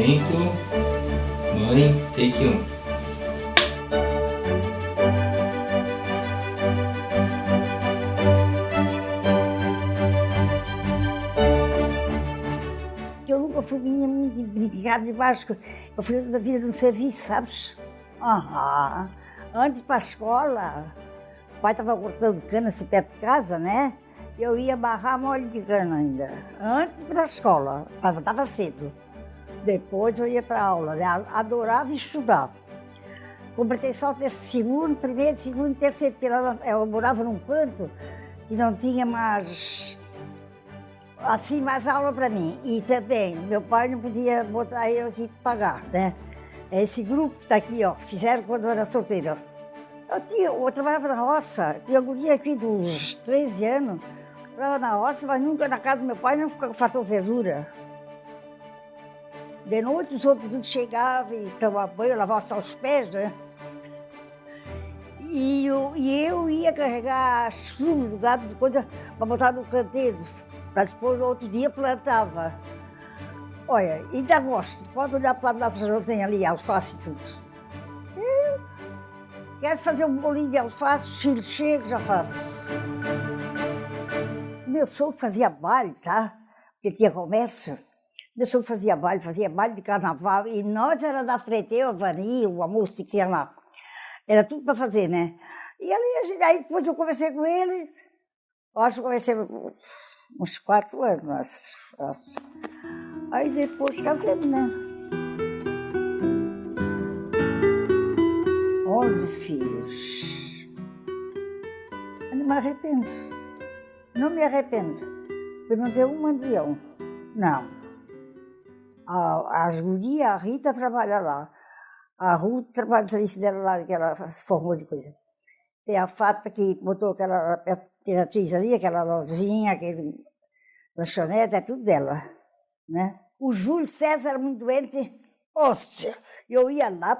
Momento, mãe, take 1. Eu nunca fui muito de brincar debaixo, eu fui da vida do serviço, sabes? Antes para a escola, o pai estava cortando cana assim perto de casa, né? Eu ia barrar molho de cana ainda. Antes para a escola, estava cedo. Depois eu ia para a aula, né? Adorava estudar. Completei só primeiro, segundo e terceiro, porque eu morava num canto que não tinha mais aula para mim. E também, meu pai não podia botar eu aqui para pagar, né? Esse grupo que está aqui, ó, fizeram quando eu era solteira. Eu trabalhava na roça, tinha guria aqui dos 13 anos, trabalhava na roça, mas nunca na casa do meu pai não faltou verdura. De noite os outros tudo chegavam e tomavam banho, lavavam só os pés, né? E eu ia carregar chuva do gado, de coisa, para botar no canteiro, para depois no outro dia plantava. Olha, ainda gosto, pode olhar para lá, já tem ali alface e tudo. Eu quero fazer um bolinho de alface, os filhos chegam, já faço. Meu sogro fazia baile, tá? Porque tinha comércio. Meu sogro fazia baile de carnaval, e nós era da freteira, o vanil, o almoço que tinha lá. Era tudo para fazer, né? E aí depois eu conversei com ele, acho que conversei uns 4 anos, acho. Aí depois casei, né? 11 filhos. Eu não me arrependo. Não me arrependo. Eu não tenho um mandrião. Não. As gurias, a Rita trabalha lá. A Ruth trabalha no serviço dela lá, que ela se formou de coisa. Tem a Fátima que botou aquela imperatriz ali, aquela lojinha, aquele lanchonete, é tudo dela, né? O Júlio César era muito doente, hóstia. Eu ia lá,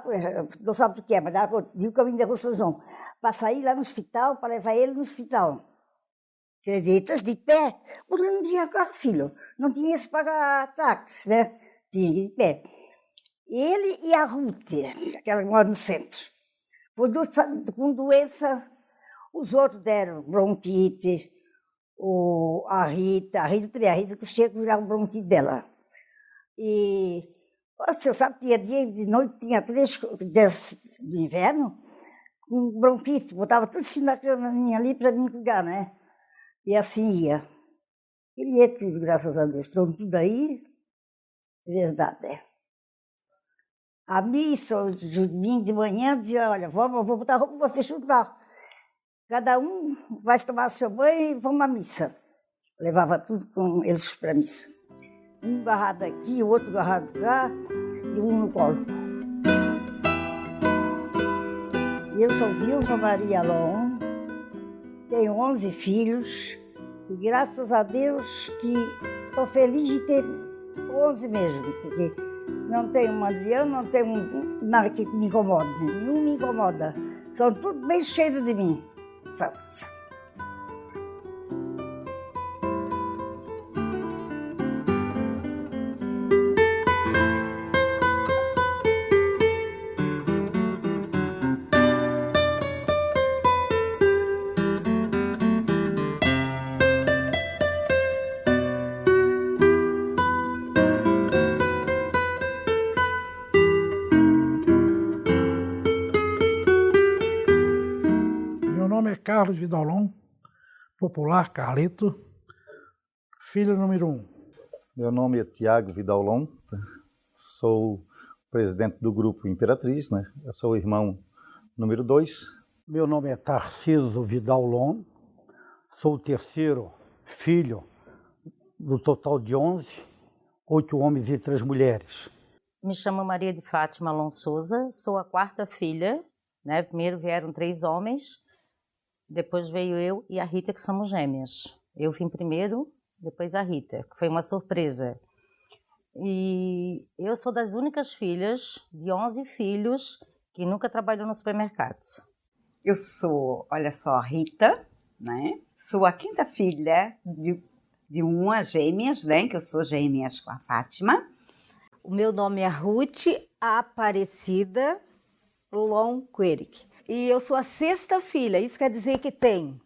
não sabe o que é, mas digo que eu vim da Rua São João, para sair lá no hospital, para levar ele no hospital. Acreditas? De pé? Porque não tinha carro, filho. Não tinha isso para pagar táxi, né? Tinha que ir de pé. Ele e a Ruth, aquela que mora no centro, com doença, os outros deram bronquite, a Rita que chega a virar o bronquite dela. E, você sabe, tinha dia de noite, tinha 3 do inverno, com bronquite, botava tudo assim na caminha ali para mim cuidar, né? E assim ia. Ele ia tudo, graças a Deus, estão tudo aí, de verdade, né? A missa, o domingo de manhã, dizia, olha, vou botar roupa para você estudar. Cada um vai tomar o seu banho e vamos à missa. Levava tudo com eles para a missa. Um agarrado aqui, o outro agarrado cá e um no colo. Eu sou Vilma Maria Alon, tenho 11 filhos e graças a Deus que estou feliz de ter 11 mesmo, porque não tenho mandrião, não tenho nada que me incomode, nenhum me incomoda. São tudo bem cheios de mim. Meu nome é Carlos Vidalon, popular Carlito, filho número 1. Meu nome é Tiago Vidalon, sou presidente do grupo Imperatriz, né? Eu sou o irmão número 2. Meu nome é Tarciso Vidalon, sou o terceiro filho do total de 11, 8 homens e 3 mulheres. Me chamo Maria de Fátima Alon Souza, sou a 4ª filha, né? Primeiro vieram 3 homens, depois veio eu e a Rita, que somos gêmeas. Eu vim primeiro, depois a Rita, que foi uma surpresa. E eu sou das únicas filhas de 11 filhos que nunca trabalhou no supermercado. Eu sou, olha só, a Rita, né? Sou a 5ª filha de uma gêmeas, né? Que eu sou gêmeas com a Fátima. O meu nome é Ruth Aparecida Lonqueric. E eu sou a 6ª filha, isso quer dizer que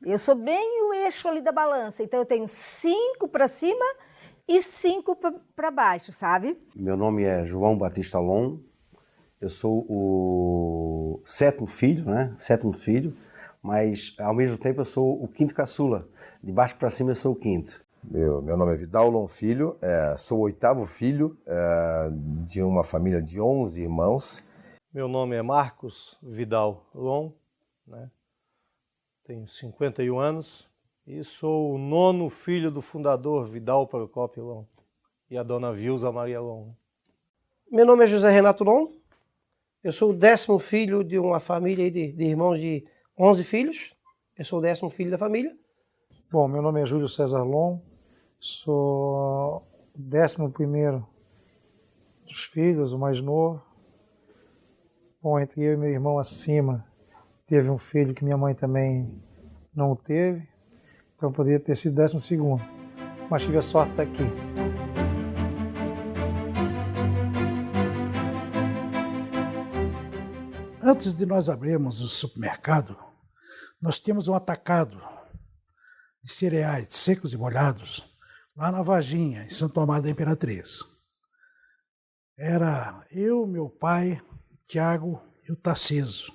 eu sou bem o eixo ali da balança, então eu tenho 5 para cima e 5 para baixo, sabe? Meu nome é João Batista Lon, eu sou o 7º filho, né? 7º filho, mas ao mesmo tempo eu sou o 5º caçula, de baixo para cima eu sou o 5º. Meu nome é Vidal Lon Filho, sou o 8º filho de uma família de 11 irmãos. Meu nome é Marcos Vidal Lon, né? Tenho 51 anos e sou o 9º filho do fundador Vidal Procópio Lon e a dona Vilza Maria Lon. Meu nome é José Renato Lon, eu sou o 10º filho de uma família de irmãos de 11 filhos, eu sou o 10º filho da família. Bom, meu nome é Júlio César Lon, sou o 11º dos filhos, o mais novo. Bom, entre eu e meu irmão acima, teve um filho que minha mãe também não teve, então poderia ter sido 12º, mas tive a sorte de estar aqui. Antes de nós abrirmos o supermercado, nós tínhamos um atacado de cereais secos e molhados lá na Varginha, em Santo Amaro da Imperatriz. Era eu, meu pai, Tiago e o Tarciso.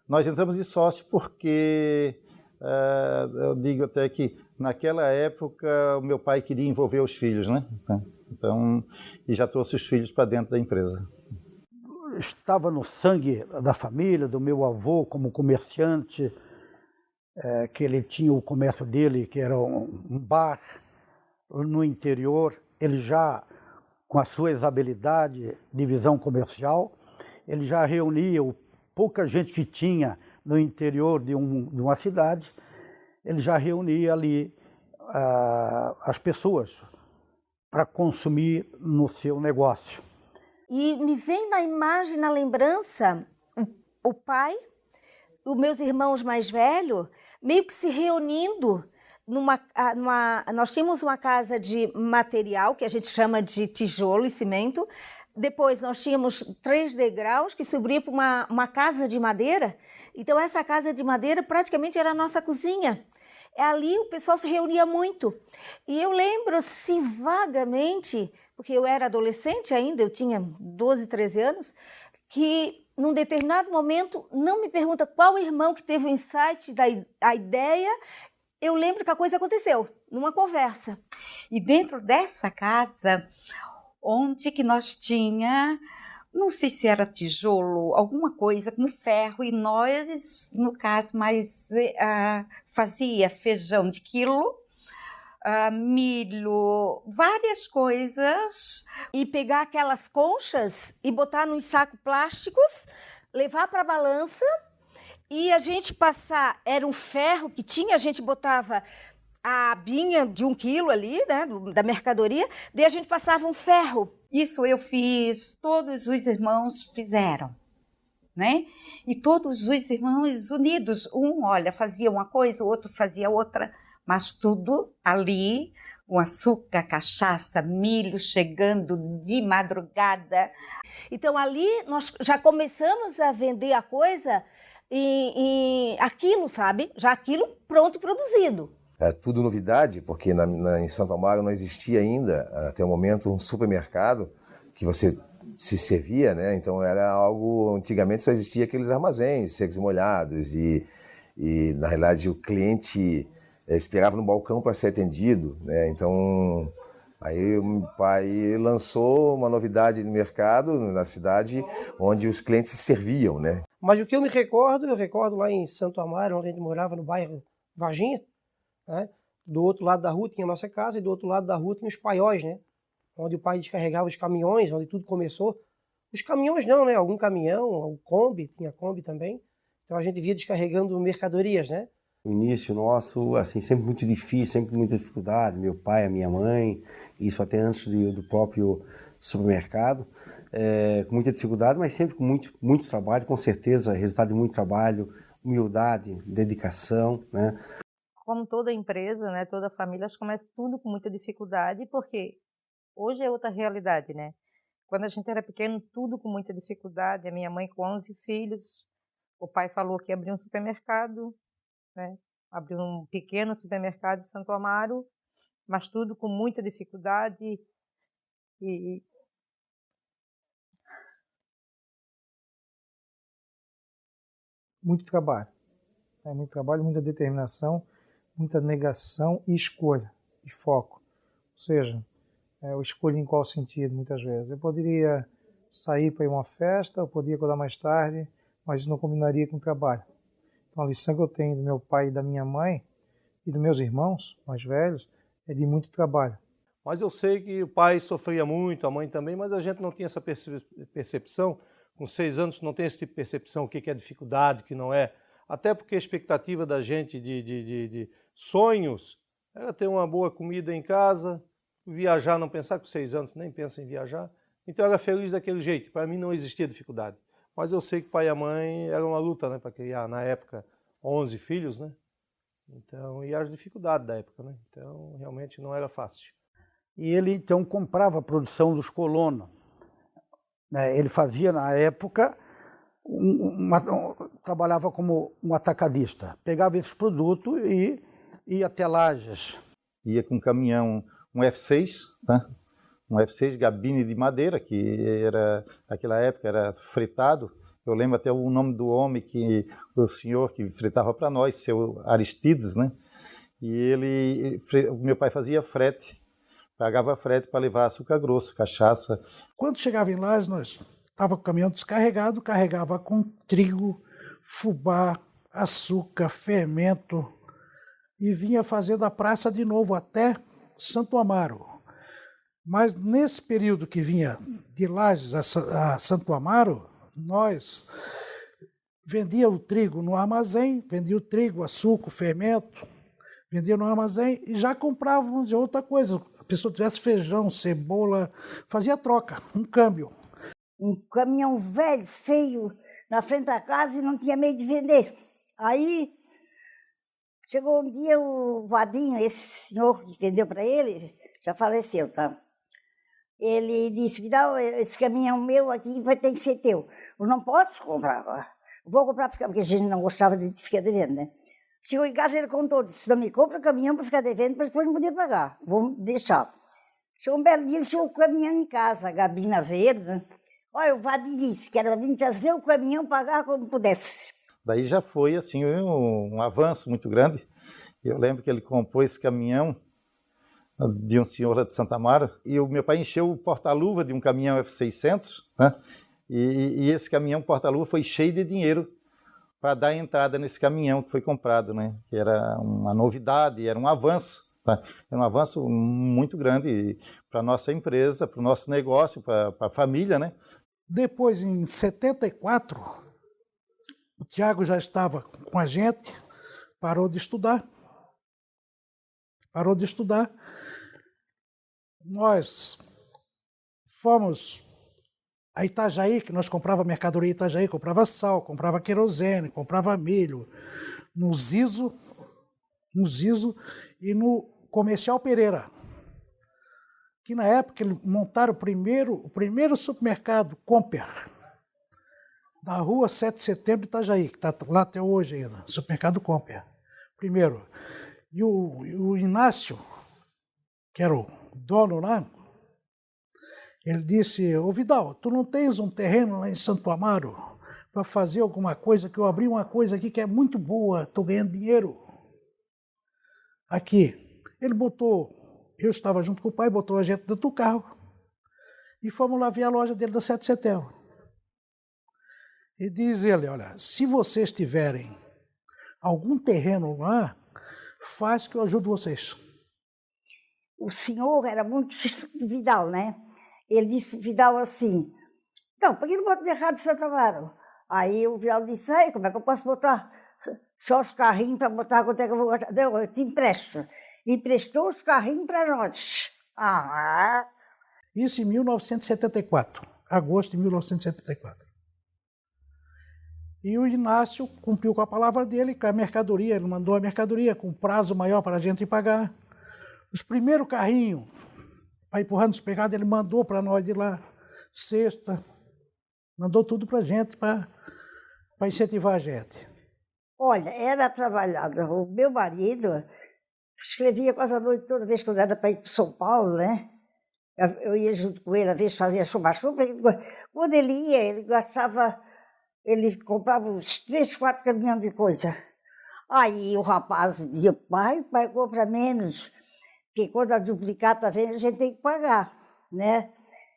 Nós entramos de sócio porque, eu digo até que naquela época o meu pai queria envolver os filhos, né? Então, e já trouxe os filhos para dentro da empresa. Estava no sangue da família, do meu avô como comerciante, que ele tinha o comércio dele, que era um bar no interior. Ele já, com as suas habilidades de visão comercial, ele já reunia pouca gente que tinha no interior de uma cidade, ele já reunia ali as pessoas para consumir no seu negócio. E me vem na imagem, na lembrança, o pai, os meus irmãos mais velhos, meio que se reunindo nós tínhamos uma casa de material, que a gente chama de tijolo e cimento. Depois nós tínhamos 3 degraus que subiam para uma casa de madeira. Então essa casa de madeira praticamente era a nossa cozinha. Ali o pessoal se reunia muito. E eu lembro, assim, vagamente, porque eu era adolescente ainda, eu tinha 12, 13 anos, que num determinado momento, não me pergunta qual irmão que teve o insight da ideia, eu lembro que a coisa aconteceu, numa conversa. E dentro dessa casa, onde que nós tinha, não sei se era tijolo, alguma coisa com ferro, e nós, no caso, fazia feijão de quilo, milho, várias coisas. E pegar aquelas conchas e botar nos sacos plásticos, levar para a balança e a gente passar, era um ferro que tinha, a gente botava a abinha de 1 quilo ali, né, da mercadoria, daí a gente passava um ferro. Isso eu fiz, todos os irmãos fizeram, né? E todos os irmãos unidos, olha, fazia uma coisa, o outro fazia outra, mas tudo ali, com açúcar, cachaça, milho chegando de madrugada. Então ali nós já começamos a vender a coisa em aquilo, sabe? Já aquilo pronto e produzido. É tudo novidade, porque em Santo Amaro não existia ainda, até o momento, um supermercado que você se servia, né? Então era algo, antigamente só existia aqueles armazéns secos e molhados e na realidade o cliente esperava no balcão para ser atendido, né? Então aí o meu pai lançou uma novidade no mercado, na cidade, onde os clientes se serviam, né? Mas o que eu recordo lá em Santo Amaro, onde a gente morava, no bairro Varginha, né? Do outro lado da rua tinha a nossa casa e do outro lado da rua tinha os paióis, né? Onde o pai descarregava os caminhões, onde tudo começou. Os caminhões não, né? Algum caminhão, o Kombi, tinha Kombi também. Então a gente via descarregando mercadorias, né? O início nosso, assim, sempre muito difícil, sempre muita dificuldade. Meu pai, a minha mãe, isso até antes do próprio supermercado. Com muita dificuldade, mas sempre com muito trabalho, com certeza, resultado de muito trabalho, humildade, dedicação, né? Como toda empresa, né, toda família, acho que começa tudo com muita dificuldade, porque hoje é outra realidade, né? Quando a gente era pequeno, tudo com muita dificuldade. A minha mãe com 11 filhos. O pai falou que ia abrir um supermercado, né? Abriu um pequeno supermercado em Santo Amaro, mas tudo com muita dificuldade. E muito trabalho. Muito trabalho, muita determinação, muita negação e escolha, e foco. Ou seja, eu escolho em qual sentido, muitas vezes. Eu poderia sair para ir a uma festa, eu poderia acordar mais tarde, mas isso não combinaria com o trabalho. Então, a lição que eu tenho do meu pai e da minha mãe, e dos meus irmãos mais velhos, é de muito trabalho. Mas eu sei que o pai sofria muito, a mãe também, mas a gente não tinha essa percepção. Com 6 anos não tem esse tipo de percepção, o que é dificuldade, o que não é. Até porque a expectativa da gente de sonhos era ter uma boa comida em casa, viajar, não pensar, com 6 anos nem pensa em viajar. Então eu era feliz daquele jeito, para mim não existia dificuldade. Mas eu sei que o pai e a mãe era uma luta, né, para criar, na época, 11 filhos, né? Então, e as dificuldades da época, né? Então, realmente não era fácil. E ele, então, comprava a produção dos colonos. Ele fazia, na época, trabalhava como um atacadista. Pegava esses produtos e ia até Lages. Ia com um caminhão, um F6, né? Um F6 gabine de madeira, que era, naquela época era fretado. Eu lembro até o nome do homem, o senhor que fretava para nós, seu Aristides, né? E o meu pai fazia frete, pagava frete para levar açúcar grosso, cachaça. Quando chegava em Lages, nós estava com o caminhão descarregado, carregava com trigo, fubá, açúcar, fermento, e vinha fazendo a praça de novo até Santo Amaro. Mas nesse período que vinha de Lages a Santo Amaro, nós vendia o trigo no armazém, vendia o trigo, açúcar, fermento, vendia no armazém e já comprávamos de outra coisa. A pessoa tivesse feijão, cebola, fazia troca, um câmbio. Um caminhão velho, feio, na frente da casa e não tinha meio de vender. Aí chegou um dia o Vadinho, esse senhor que vendeu para ele, já faleceu, tá? Ele disse, Vidal, esse caminhão meu aqui vai ter que ser teu. Eu não posso comprar agora. Vou comprar porque a gente não gostava de ficar devendo, né? Chegou em casa, ele contou, disse, não me compra o caminhão para ficar devendo, mas depois não podia pagar, vou deixar. Chegou um belo dia, ele chegou o caminhão em casa, a gabina verde, né? Olha, o Vadir disse que era para mim trazer o caminhão, pagar como pudesse. Daí já foi assim um avanço muito grande. Eu lembro que ele comprou esse caminhão de um senhor lá de Santa Amaro, e o meu pai encheu o porta-luva de um caminhão F600, né? E esse caminhão porta-luva foi cheio de dinheiro para dar entrada nesse caminhão que foi comprado, né? Que era uma novidade, era um avanço, tá? Era um avanço muito grande para a nossa empresa, para o nosso negócio, para a família, né? Depois, em 74, o Tiago já estava com a gente, parou de estudar. Nós fomos a Itajaí, que nós comprava mercadoria em Itajaí, comprava sal, comprava querosene, comprava milho, no Zizo e no Comercial Pereira, que na época eles montaram o primeiro supermercado Comper, da rua 7 de Setembro de Itajaí, que está lá até hoje ainda, supermercado Comper, primeiro. E o Inácio, que era o dono lá, ele disse, ô Vidal, tu não tens um terreno lá em Santo Amaro para fazer alguma coisa, que eu abri uma coisa aqui que é muito boa, estou ganhando dinheiro aqui. Ele botou, eu estava junto com o pai, botou a gente dentro do carro e fomos lá ver a loja dele da 7 de Setembro. E diz ele, olha, se vocês tiverem algum terreno lá, faz que eu ajudo vocês. O senhor era muito Vidal, né? Ele disse para o Vidal assim, não, por que não bota o mercado de Santo Amaro? Aí o Vidal disse, aí, como é que eu posso botar só os carrinhos para botar, quanto é que eu vou botar? Não, eu te empresto. Emprestou os carrinhos para nós. Ah. Isso em 1974, agosto de 1974. E o Inácio cumpriu com a palavra dele, com a mercadoria, ele mandou a mercadoria com prazo maior para a gente pagar. Os primeiros carrinhos, para empurrar no supermercado, ele mandou para nós de lá. cesta, mandou tudo para a gente, para incentivar a gente. Olha, era trabalhado. O meu marido escrevia quase a noite toda vez que eu era para ir para São Paulo, né? Eu ia junto com ele, às vezes fazia chuva-chuva. Quando ele ia, ele comprava uns 3, 4 caminhões de coisa. Aí o rapaz dizia, pai, compra menos, porque quando a duplicata vem, a gente tem que pagar, né?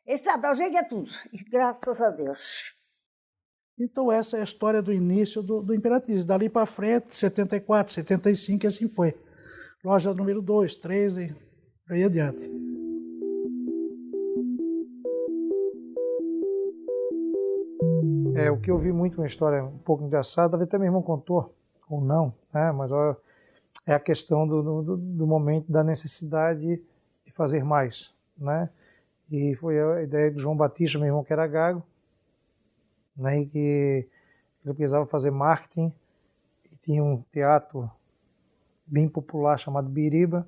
Esse Estadão chega tudo, e graças a Deus. Então essa é a história do início do Imperatriz. Dali para frente, 74, 75, assim foi. Loja número 2, 3 e aí adiante. O que eu vi muito, uma história um pouco engraçada, talvez até meu irmão contou, ou não, né? Mas é a questão do momento da necessidade de fazer mais, né? E foi a ideia do João Batista, meu irmão que era gago, né? E que ele precisava fazer marketing, e tinha um teatro bem popular chamado Biriba,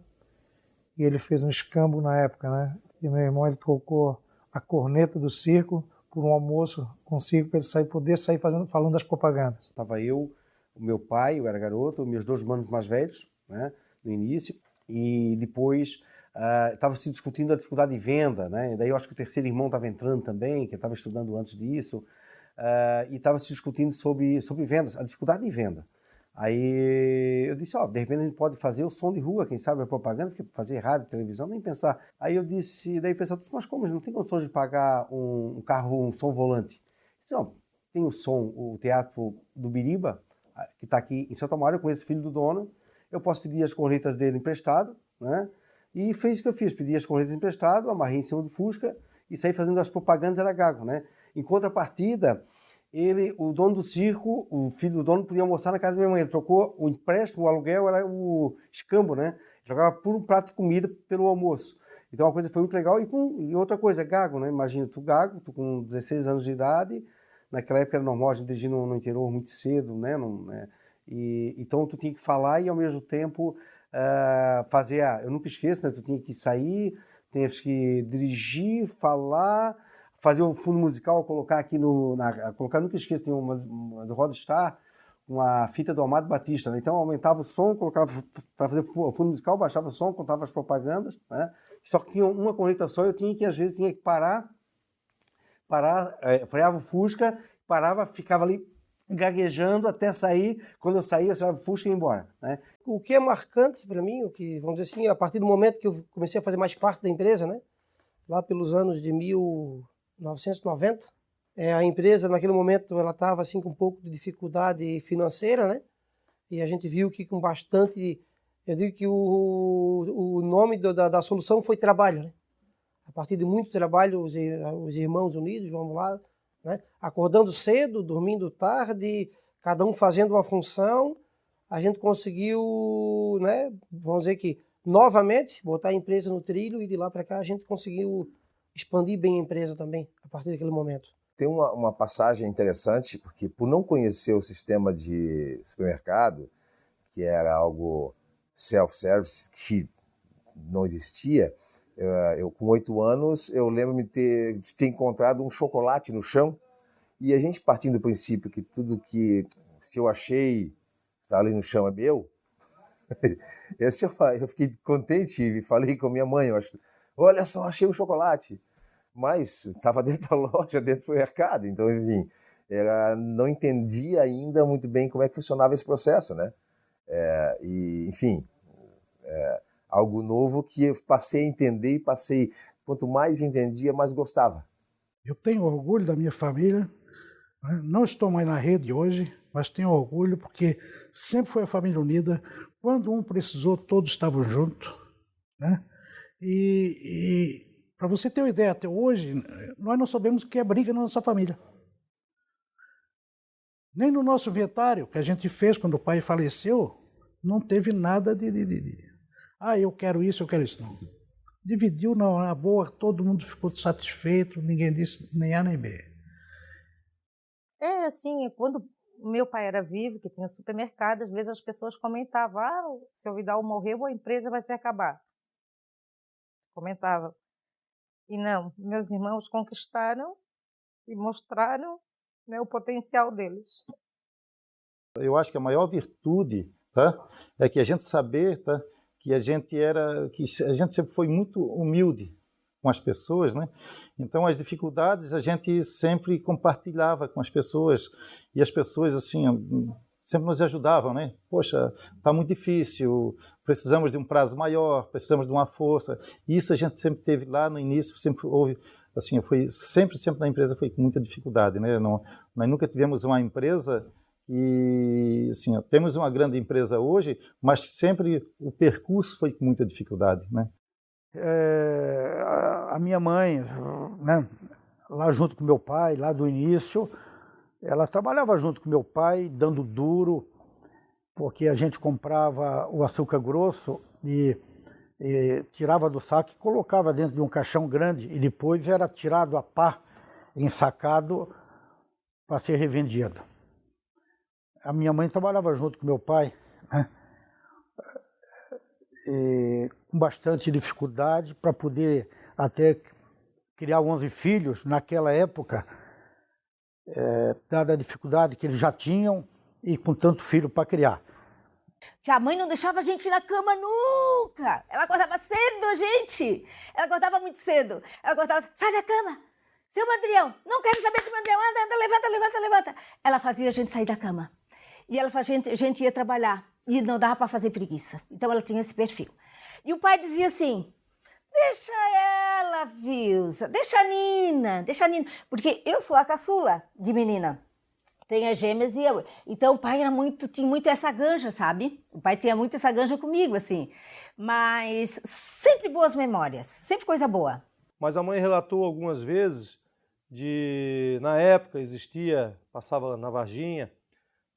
e ele fez um escambo na época, né? E meu irmão, ele trocou a corneta do circo por um almoço com o circo para ele poder sair falando das propagandas. Estava eu, o meu pai, eu era garoto, meus 2 irmãos mais velhos, né, no início, e depois estava se discutindo a dificuldade de venda, né? E daí eu acho que o terceiro irmão estava entrando também, que estava estudando antes disso, e estava se discutindo sobre vendas, a dificuldade de venda. Aí eu disse, de repente a gente pode fazer o som de rua, quem sabe a propaganda, porque fazer rádio, televisão, nem pensar. Aí eu disse, daí o pessoal disse, mas como, não tem condições de pagar um carro, um som volante? Eu disse, tem o teatro do Biriba, que está aqui em Santo Amaro, eu conheço o filho do dono, eu posso pedir as cornetas dele emprestado, né? E fez o que eu fiz, pedi as cornetas emprestado, amarrei em cima do Fusca e saí fazendo as propagandas, era gago, né? Em contrapartida, o dono do circo, o filho do dono, podia almoçar na casa da minha mãe. Ele trocou o empréstimo, o aluguel, era o escambo, né? Ele jogava por um prato de comida pelo almoço. Então a coisa foi muito legal. E outra coisa, gago, né? Imagina, tu gago, tu com 16 anos de idade, naquela época era normal a gente dirigir no interior muito cedo, né? Então tu tinha que falar e ao mesmo tempo fazer, eu nunca esqueço, né? Tu tinha que sair, tinha que dirigir, falar, fazer o fundo musical, colocar aqui nunca esqueço, tem uma do Rodstar, uma fita do Amado Batista, né? Então aumentava o som, colocava para fazer o fundo musical, baixava o som, contava as propagandas, né? Só que tinha uma corneta só, às vezes tinha que parar, freava o Fusca, parava, ficava ali gaguejando até sair. Quando eu saía, eu freava o Fusca e ia embora, né? O que é marcante para mim, vamos dizer assim, a partir do momento que eu comecei a fazer mais parte da empresa, né? Lá pelos anos de 1990, a empresa naquele momento ela estava assim com um pouco de dificuldade financeira, né? E a gente viu que com bastante, eu digo que o nome da solução foi trabalho, né? A partir de muito trabalho, os irmãos unidos, vamos lá, né? Acordando cedo, dormindo tarde, cada um fazendo uma função, a gente conseguiu, né? Vamos dizer que novamente botar a empresa no trilho, e de lá para cá a gente conseguiu expandir bem a empresa também, a partir daquele momento. Tem uma passagem interessante, porque por não conhecer o sistema de supermercado, que era algo self-service, que não existia, eu com 8 anos, eu lembro-me de ter encontrado um chocolate no chão, e a gente partindo do princípio que tudo que, se eu achei, está ali no chão é meu, eu fiquei contente e falei com a minha mãe, olha só, achei um chocolate. Mas estava dentro da loja, dentro do mercado, então, enfim, não entendia ainda muito bem como é que funcionava esse processo, né? Enfim, algo novo que eu passei a entender e quanto mais entendia, mais gostava. Eu tenho orgulho da minha família, né? Não estou mais na rede hoje, mas tenho orgulho porque sempre foi a família unida. Quando um precisou, todos estavam juntos, né? E para você ter uma ideia, até hoje, nós não sabemos o que é briga na nossa família. Nem no nosso inventário, que a gente fez quando o pai faleceu, não teve nada eu quero isso, não. Dividiu na boa, todo mundo ficou satisfeito, ninguém disse nem A nem B. Assim, quando meu pai era vivo, que tinha supermercado, às vezes as pessoas comentavam, se o Vidal morreu, a empresa vai se acabar. Comentava. E não, meus irmãos conquistaram e mostraram, né, o potencial deles. Eu acho que a maior virtude, tá, é que a gente saber, tá, que a gente sempre foi muito humilde com as pessoas, né? Então as dificuldades a gente sempre compartilhava com as pessoas e as pessoas assim sempre nos ajudavam, né? Poxa, tá muito difícil, precisamos de um prazo maior, precisamos de uma força. E isso a gente sempre teve lá no início, sempre houve assim, sempre na empresa foi com muita dificuldade, né? Nós nunca tivemos uma empresa e assim, temos uma grande empresa hoje, mas sempre o percurso foi com muita dificuldade, né? A minha mãe, né, lá junto com meu pai, lá do início, ela trabalhava junto com meu pai, dando duro, porque a gente comprava o açúcar grosso e tirava do saco e colocava dentro de um caixão grande e depois era tirado a pá, ensacado para ser revendido. A minha mãe trabalhava junto com meu pai, né? Com bastante dificuldade para poder até criar 11 filhos naquela época, dada a dificuldade que eles já tinham e com tanto filho para criar. Que a mãe não deixava a gente ir na cama nunca. Ela acordava cedo, gente. Ela acordava muito cedo. Ela acordava, sai da cama. Seu Mandrião, não quero saber do Mandrião. Anda, levanta. Ela fazia a gente sair da cama. E ela fazia a gente ia trabalhar. E não dava para fazer preguiça. Então ela tinha esse perfil. E o pai dizia assim, deixa ela, Vilsa, deixa a Nina. Porque eu sou a caçula de menina. Tem as gêmeas e eu. Então o pai tinha muito essa ganja, sabe? O pai tinha muito essa ganja comigo, assim. Mas sempre boas memórias, sempre coisa boa. Mas a mãe relatou algumas vezes na época passava na Varginha,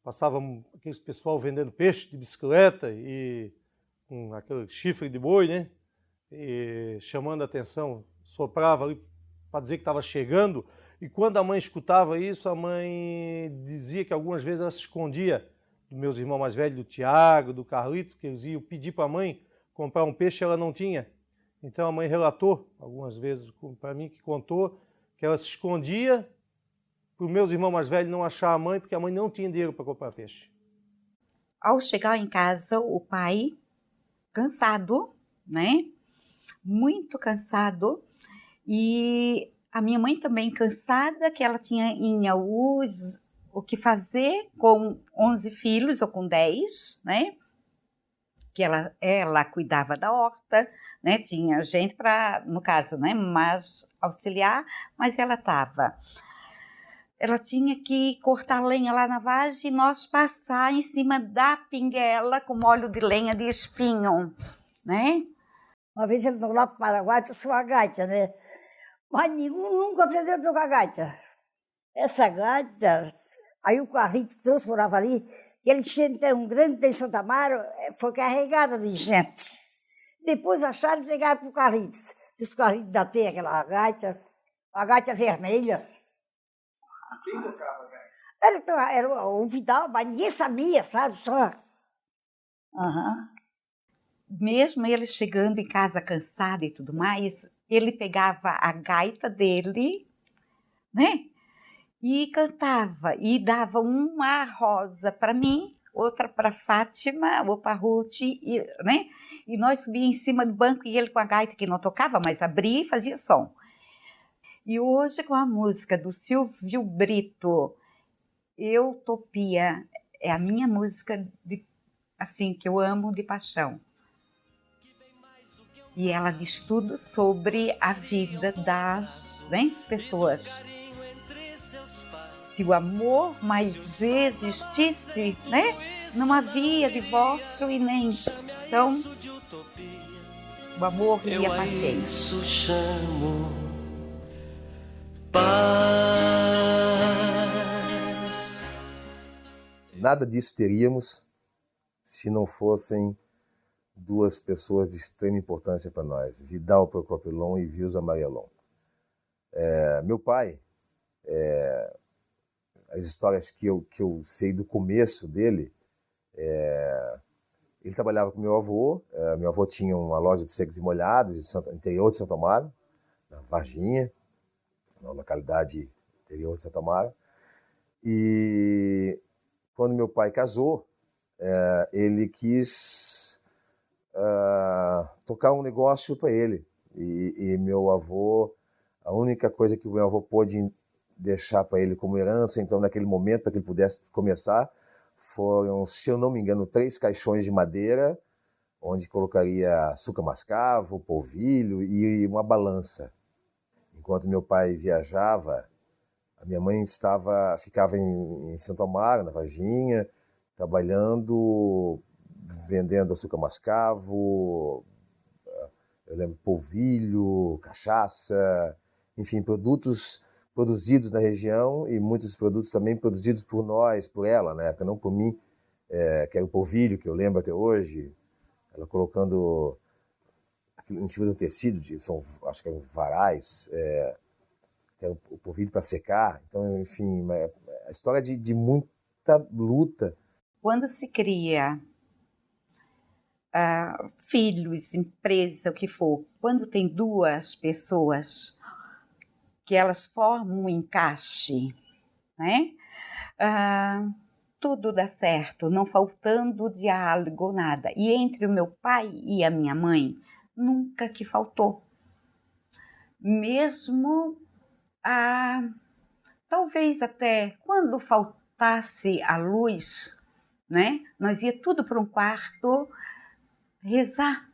passava aquele pessoal vendendo peixe de bicicleta e com aquele chifre de boi, né? E chamando a atenção, soprava ali para dizer que estava chegando. E quando a mãe escutava isso, a mãe dizia que algumas vezes ela se escondia dos meus irmãos mais velhos, do Tiago, do Carlito, que eles iam pedir para a mãe comprar um peixe e ela não tinha. Então a mãe relatou algumas vezes para mim, que contou que ela se escondia para os meus irmãos mais velhos não achar a mãe, porque a mãe não tinha dinheiro para comprar peixe. Ao chegar em casa, o pai, cansado, né? Muito cansado, e a minha mãe também cansada, que ela tinha em Iaús o que fazer com 11 filhos, ou com 10, né? Que ela cuidava da horta, né? Tinha gente para, no caso, né? Mas auxiliar, mas ela tinha que cortar lenha lá na vargem e nós passar em cima da pinguela com óleo de lenha de espinho, né? Uma vez ele lá para o Paraguai, trouxe uma gaita, né? Mas nenhum nunca aprendeu a tocar gaita. Essa gaita, aí o Carlito trouxe, morava ali, e ele tinha um grande em Santa Amaro, foi carregada de gente. Depois acharam e entregaram para o Carlito. Diz que o Carlito ainda tem aquela gaita, a gaita vermelha. Quem tocava gaita? Era o Vidal, mas ninguém sabia, sabe? Só. Mesmo ele chegando em casa cansado e tudo mais, ele pegava a gaita dele, né? E cantava, e dava uma rosa para mim, outra para Fátima, ou para Ruth, né? E nós subíamos em cima do banco e ele com a gaita que não tocava, mas abria e fazia som. E hoje com a música do Silvio Brito, Utopia, é a minha música assim, que eu amo de paixão. E ela diz tudo sobre a vida das, né, pessoas. Se o amor mais existisse, né, não havia divórcio e nem... Então, o amor ia para sempre. Eu a isso chamo paz. Nada disso teríamos se não fossem duas pessoas de extrema importância para nós, Vidal Procopilon e Vilsa Marielon. Meu pai, as histórias que eu sei do começo dele, ele trabalhava com meu avô tinha uma loja de secos e molhados no interior de Santo Amaro, na Varginha, uma localidade interior de Santo Amaro. E quando meu pai casou, ele quis tocar um negócio para ele. E meu avô, a única coisa que o meu avô pôde deixar para ele como herança, então, naquele momento, para que ele pudesse começar, foram, se eu não me engano, 3 caixões de madeira, onde colocaria açúcar mascavo, polvilho e uma balança. Enquanto meu pai viajava, a minha mãe ficava em Santo Amaro, na Varginha, trabalhando, vendendo açúcar mascavo, eu lembro, polvilho, cachaça, enfim, produtos produzidos na região e muitos produtos também produzidos por nós, por ela, na época, não por mim, que era o polvilho, que eu lembro até hoje, ela colocando em cima do tecido, acho que eram varais, que era o polvilho para secar. Então, enfim, a história de muita luta. Quando se cria filhos, empresa, o que for, quando tem 2 pessoas que elas formam um encaixe, né? Tudo dá certo, não faltando diálogo, nada. E entre o meu pai e a minha mãe, nunca que faltou. Mesmo, talvez até quando faltasse a luz, né? Nós ia tudo para um quarto rezar.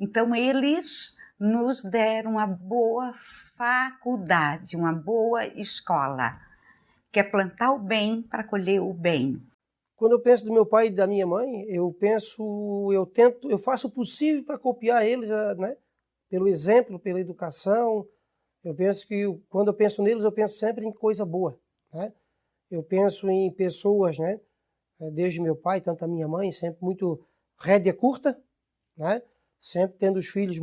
Então, eles nos deram uma boa faculdade, uma boa escola, que é plantar o bem para colher o bem. Quando eu penso do meu pai e da minha mãe, eu faço o possível para copiar eles, né? Pelo exemplo, pela educação. Eu penso que quando eu penso neles, eu penso sempre em coisa boa, né? Eu penso em pessoas, né? Desde meu pai, tanto a minha mãe, sempre muito rédea curta, né? Sempre tendo os filhos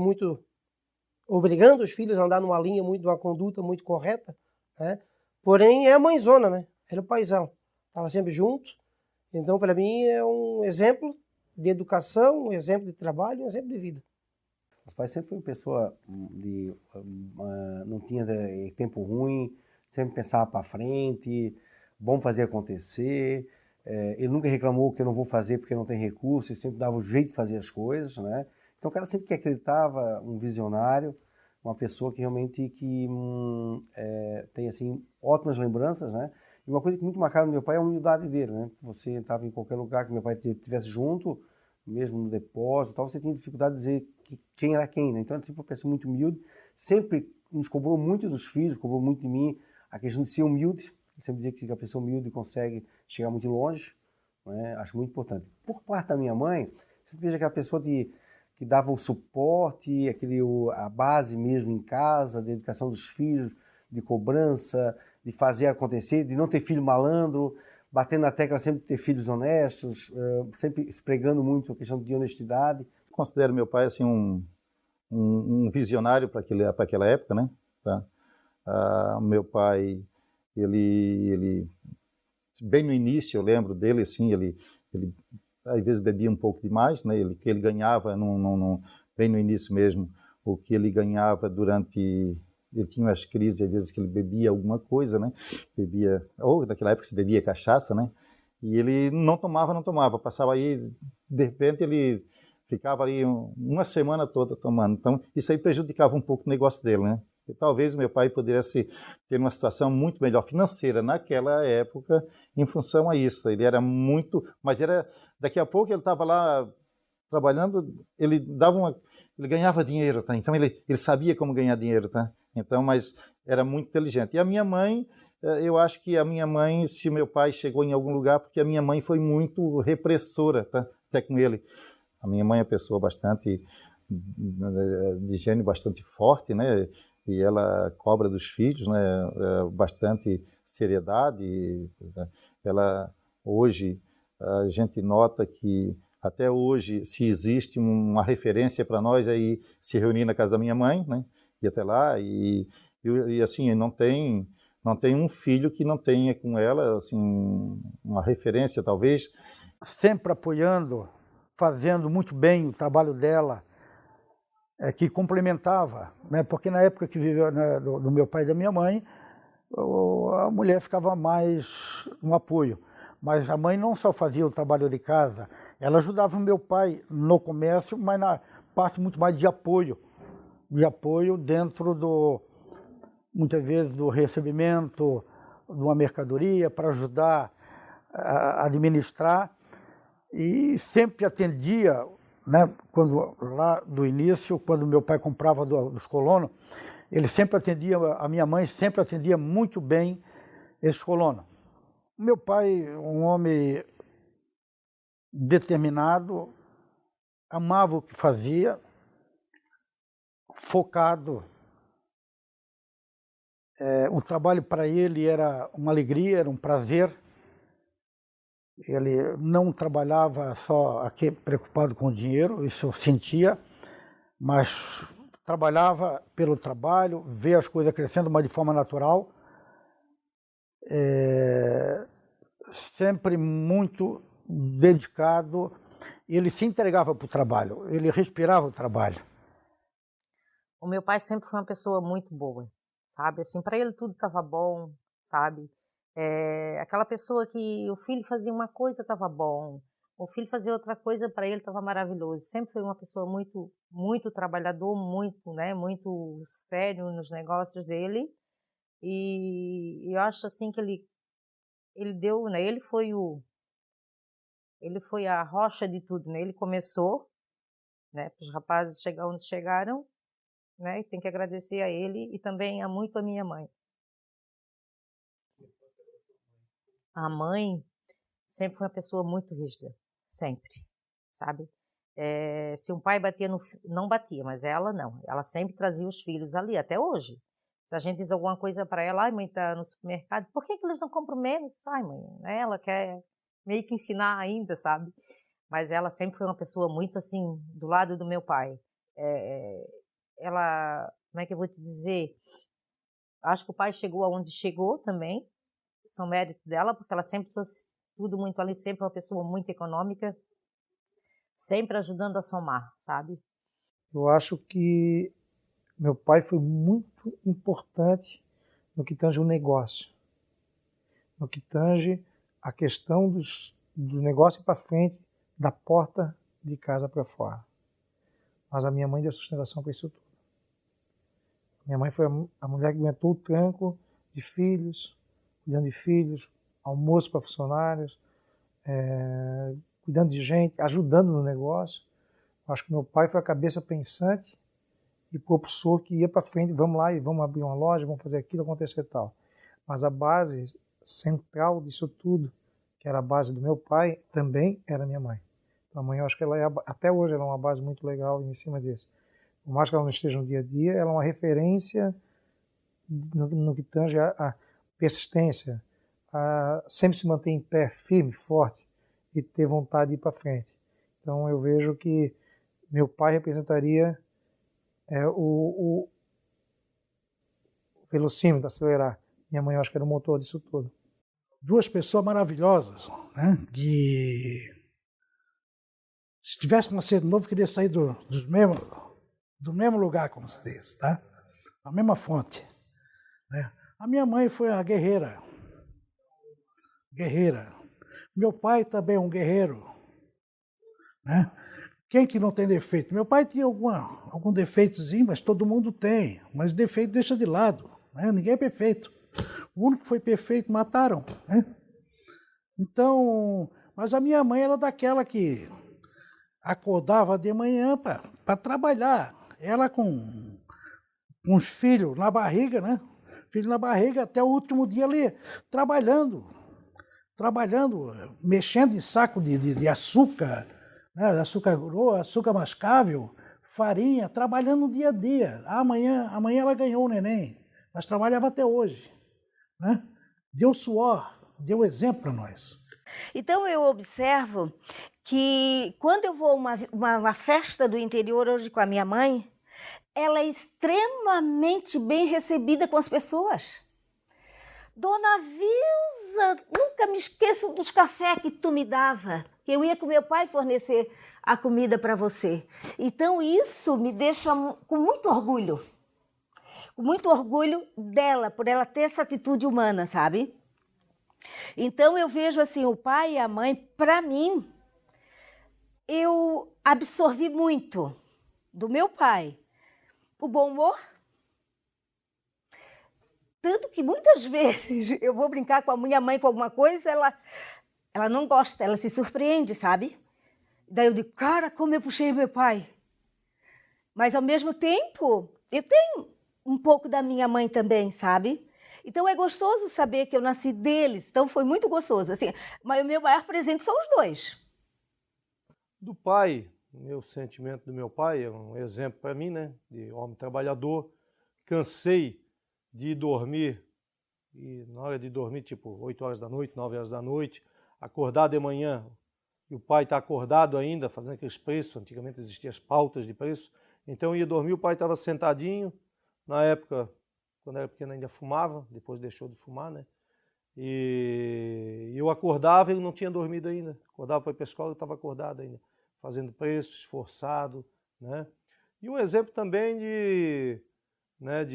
obrigando os filhos a andar numa linha uma conduta muito correta, né? Porém, é a mãezona, né? Era o paizão. Estava sempre junto. Então, para mim, é um exemplo de educação, um exemplo de trabalho, um exemplo de vida. Os pais sempre foi uma pessoa não tinha tempo ruim, sempre pensava para frente, bom fazer acontecer. Ele nunca reclamou que eu não vou fazer porque não tem recurso, ele sempre dava o jeito de fazer as coisas, né? Então, o cara sempre que acreditava, um visionário, uma pessoa que realmente tem assim ótimas lembranças, né? E uma coisa que muito marcava no meu pai é a humildade dele, né? Você entrava em qualquer lugar que meu pai estivesse junto, mesmo no depósito, tal, você tinha dificuldade de dizer quem era quem, né? Então, ele sempre foi uma pessoa muito humilde, sempre nos cobrou muito dos filhos, cobrou muito de mim a questão de ser humilde. Ele sempre dizia que a pessoa humilde consegue chegar muito longe, né? Acho muito importante. Por parte da minha mãe, você veja aquela pessoa que dava o suporte, a base mesmo em casa, de educação dos filhos, de cobrança, de fazer acontecer, de não ter filho malandro, batendo na tecla sempre de ter filhos honestos, sempre pregando muito a questão de honestidade. Considero meu pai assim um visionário para aquela época, né? Tá? Meu pai, ele bem no início, eu lembro dele assim, ele às vezes bebia um pouco demais, né? Ele ganhava bem no início mesmo, o que ele ganhava ele tinha umas crises, às vezes que ele bebia alguma coisa, né? Ou naquela época se bebia cachaça, né? E ele não tomava, passava aí, de repente ele ficava ali uma semana toda tomando. Então, isso aí prejudicava um pouco o negócio dele, né? E talvez meu pai pudesse ter uma situação muito melhor financeira naquela época em função a isso. Ele era mas daqui a pouco ele estava lá trabalhando, ele ganhava dinheiro, tá? Então ele sabia como ganhar dinheiro, tá? Então, mas era muito inteligente. E a minha mãe, eu acho que se meu pai chegou em algum lugar, porque a minha mãe foi muito repressora, tá? Até com ele. A minha mãe é uma pessoa de gênio bastante forte, né? E ela cobra dos filhos, né, bastante seriedade. Ela, hoje, a gente nota que até hoje, se existe uma referência para nós, aí se reunir na casa da minha mãe, né, ir até lá, e assim, não tem um filho que não tenha com ela, assim, uma referência, talvez. Sempre apoiando, fazendo muito bem o trabalho dela, que complementava, né? Porque na época que viveu, né, do meu pai e da minha mãe, a mulher ficava mais no apoio. Mas a mãe não só fazia o trabalho de casa, ela ajudava o meu pai no comércio, mas na parte muito mais de apoio dentro muitas vezes, do recebimento de uma mercadoria para ajudar a administrar, e sempre atendia, né, lá do início, quando meu pai comprava dos colonos, ele sempre atendia, a minha mãe sempre atendia muito bem esses colonos. Meu pai, um homem determinado, amava o que fazia, focado. O trabalho para ele era uma alegria, era um prazer. Ele não trabalhava só aqui preocupado com o dinheiro, isso eu sentia, mas trabalhava pelo trabalho, ver as coisas crescendo, mas de forma natural. Sempre muito dedicado, ele se entregava para o trabalho, ele respirava o trabalho. O meu pai sempre foi uma pessoa muito boa, sabe? Assim, para ele tudo estava bom, sabe? Aquela pessoa que o filho fazia uma coisa, estava bom, o filho fazia outra coisa, para ele estava maravilhoso. Sempre foi uma pessoa muito, muito trabalhador, muito, né, muito sério nos negócios dele. E eu acho assim que ele deu, né, ele foi a rocha de tudo, né? Ele começou, né, para os rapazes chegar onde chegaram, né? E tem que agradecer a ele e também muito a minha mãe. A mãe sempre foi uma pessoa muito rígida, sempre, sabe? Se um pai batia não batia, mas ela não. Ela sempre trazia os filhos ali, até hoje. Se a gente diz alguma coisa para ela, ai mãe, tá no supermercado, por que eles não compram menos? Ai mãe, ela quer meio que ensinar ainda, sabe? Mas ela sempre foi uma pessoa muito assim, do lado do meu pai. Ela, como é que eu vou te dizer? Acho que o pai chegou aonde chegou também, são méritos dela, porque ela sempre trouxe tudo muito ali, sempre uma pessoa muito econômica, sempre ajudando a somar, sabe? Eu acho que meu pai foi muito importante no que tange o negócio, no que tange a questão do negócio para frente, da porta de casa para fora. Mas a minha mãe deu sustentação para isso tudo. Minha mãe foi a mulher que aguentou o tranco de filhos, cuidando de filhos, almoço para funcionários, cuidando de gente, ajudando no negócio. Acho que meu pai foi a cabeça pensante e propulsor que ia para frente, vamos lá e vamos abrir uma loja, vamos fazer aquilo, acontecer e tal. Mas a base central disso tudo, que era a base do meu pai, também era minha mãe. Então a mãe, eu acho que ela até hoje ela é uma base muito legal em cima disso. Por mais que ela não esteja no dia a dia, ela é uma referência no que tange a persistência, a sempre se manter em pé, firme, forte e ter vontade de ir para frente. Então eu vejo que meu pai representaria o velocímetro, acelerar. Minha mãe, eu acho que era o motor disso tudo. Duas pessoas maravilhosas, né? Que se tivesse nascido novo, queria sair do mesmo lugar, como se diz, tá? A mesma fonte, né? A minha mãe foi uma guerreira. Meu pai também é um guerreiro, né? Quem que não tem defeito? Meu pai tinha algum defeitozinho, mas todo mundo tem. Mas defeito deixa de lado, né? Ninguém é perfeito. O único que foi perfeito mataram, né? Então, mas a minha mãe era daquela que acordava de manhã para trabalhar. Ela com os filhos na barriga, né? Filho na barriga até o último dia ali, trabalhando, mexendo em saco de açúcar, né? Açúcar grosso, açúcar mascável, farinha, trabalhando no dia a dia. Amanhã ela ganhou o neném, mas trabalhava até hoje, né? Deu suor, deu exemplo para nós. Então eu observo que quando eu vou a uma festa do interior hoje com a minha mãe, ela é extremamente bem recebida com as pessoas. Dona Vilza, nunca me esqueço dos cafés que tu me dava, que eu ia com meu pai fornecer a comida para você. Então isso me deixa com muito orgulho. com muito orgulho dela, por ela ter essa atitude humana, sabe? Então eu vejo assim, o pai e a mãe, para mim, eu absorvi muito do meu pai o bom humor. Tanto que muitas vezes eu vou brincar com a minha mãe com alguma coisa, ela não gosta, ela se surpreende, sabe? Daí eu digo, cara, como eu puxei meu pai. Mas ao mesmo tempo, eu tenho um pouco da minha mãe também, sabe? Então é gostoso saber que eu nasci deles, então foi muito gostoso. Assim, mas o meu maior presente são os dois. Do pai, meu sentimento do meu pai é um exemplo para mim, né? De homem trabalhador. Cansei de dormir, e na hora de dormir, tipo 8 horas da noite, 9 horas da noite, acordar de manhã, e o pai está acordado ainda, fazendo aqueles preços, antigamente existiam as pautas de preço, então eu ia dormir, o pai estava sentadinho, na época, quando era pequeno ainda fumava, depois deixou de fumar, né? E eu acordava e ele não tinha dormido ainda, acordava para ir para a escola, eu estava acordado ainda, fazendo preço, esforçado, né? E um exemplo também né,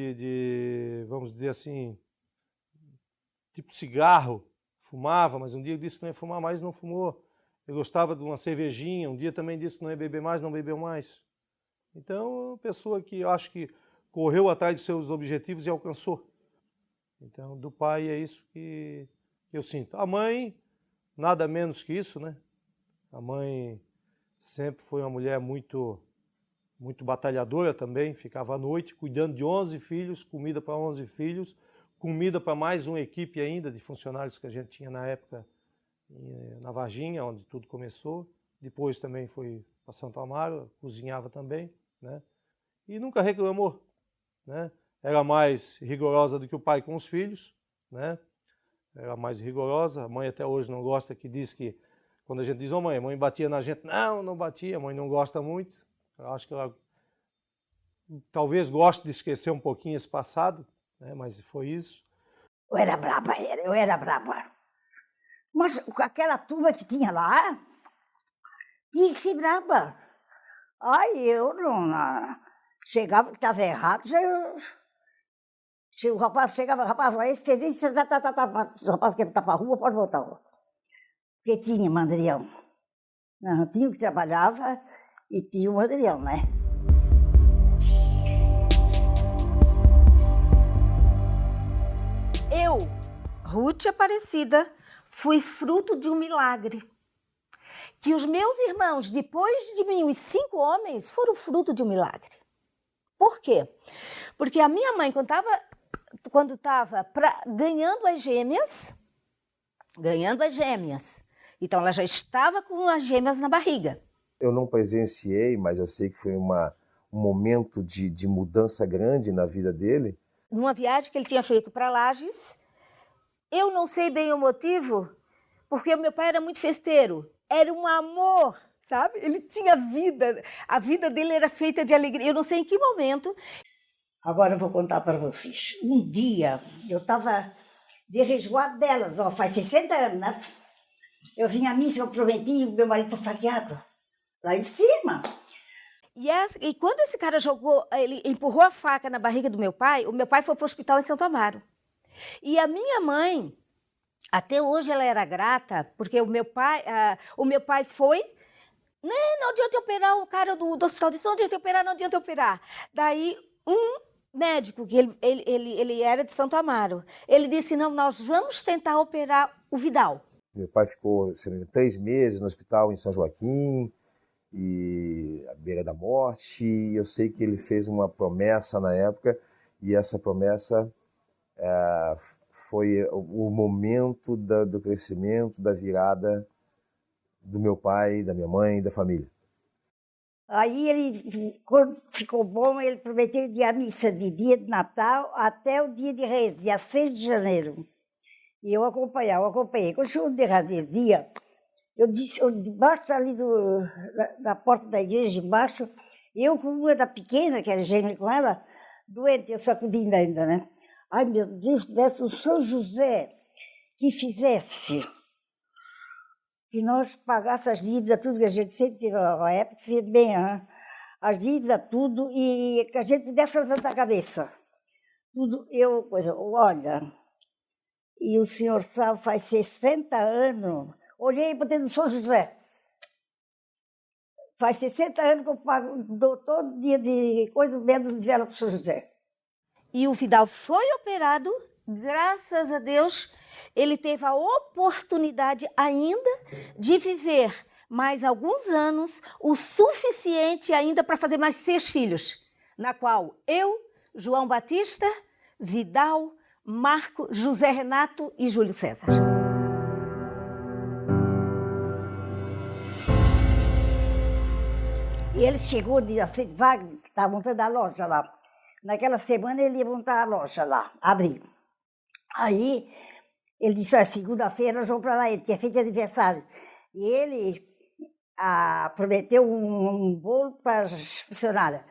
vamos dizer assim, tipo cigarro, fumava, mas um dia disse que não ia fumar mais, não fumou. Eu gostava de uma cervejinha, um dia também disse que não ia beber mais, não bebeu mais. Então, uma pessoa que eu acho que correu atrás de seus objetivos e alcançou. Então, do pai é isso que eu sinto. A mãe, nada menos que isso, né? A mãe sempre foi uma mulher muito batalhadora também, ficava à noite cuidando de 11 filhos, comida para 11 filhos, comida para mais uma equipe ainda de funcionários que a gente tinha na época na Varginha, onde tudo começou. Depois também foi para Santo Amaro, cozinhava também, né? E nunca reclamou, né? Era mais rigorosa do que o pai com os filhos, né? Era mais rigorosa. A mãe até hoje não gosta, que diz que quando a gente diz, a mãe batia na gente. Não batia, a mãe não gosta muito. Eu acho que ela talvez goste de esquecer um pouquinho esse passado, né? Mas foi isso. Eu era braba. Mas com aquela turma que tinha lá, tinha que ser braba. Aí eu não... Chegava que estava errado, o rapaz chegava, esse fez isso, o rapaz quer botar para a rua, pode voltar. Porque tinha mandrião. Não, tinha o que trabalhava e tinha o mandrião, né? Eu, Ruth Aparecida, fui fruto de um milagre. Que os meus irmãos, depois de mim, os 5 homens, foram fruto de um milagre. Por quê? Porque a minha mãe, quando estava ganhando as gêmeas, então ela já estava com as gêmeas na barriga. Eu não presenciei, mas eu sei que foi um momento de mudança grande na vida dele. Numa viagem que ele tinha feito para Lages, eu não sei bem o motivo, porque o meu pai era muito festeiro, era um amor, sabe? Ele tinha vida, a vida dele era feita de alegria. Eu não sei em que momento. Agora eu vou contar para vocês. Um dia, eu estava de resguardo delas, faz 60 anos, né? Eu vim à missa, eu prometi, meu marido está faqueado, lá em cima. E quando esse cara ele empurrou a faca na barriga do meu pai, o meu pai foi para o hospital em Santo Amaro. E a minha mãe, até hoje ela era grata, porque o meu pai foi, né, não adianta operar o cara do hospital, disse, não adianta operar. Daí um médico, que ele era de Santo Amaro, ele disse, não, nós vamos tentar operar o Vidal. Meu pai ficou 3 meses no hospital em São Joaquim, e à beira da morte, e eu sei que ele fez uma promessa na época, e essa promessa foi o momento do crescimento, da virada do meu pai, da minha mãe, da família. Aí ele, quando ficou bom, ele prometeu ir à missa de dia de Natal até o dia de Reis, dia 6 de janeiro. E eu acompanhei. Quando chegou o derradeiro dia, eu disse, debaixo ali da porta da igreja, embaixo, eu com uma da pequena, que era gêmea com ela, doente, eu sacudindo ainda, né? Ai, meu Deus, tivesse o São José que fizesse, que nós pagasse as dívidas, tudo que a gente sempre teve na época, fez bem, as dívidas, tudo, e que a gente pudesse levantar a cabeça. Tudo, olha, e o senhor sabe, faz 60 anos, olhei para dentro do São José. Faz 60 anos que eu dou todo dia de coisa menos de vela para o São José. E o Vidal foi operado, graças a Deus, ele teve a oportunidade ainda de viver mais alguns anos, o suficiente ainda para fazer mais 6 filhos, na qual eu, João Batista, Vidal, Marco, José Renato e Júlio César. E ele chegou de Wagner, que estava montando a loja lá. Naquela semana ele ia montar a loja lá, abrir. Aí ele disse, segunda-feira nós vamos para lá, ele tinha feito aniversário. E ele prometeu um bolo para as funcionárias.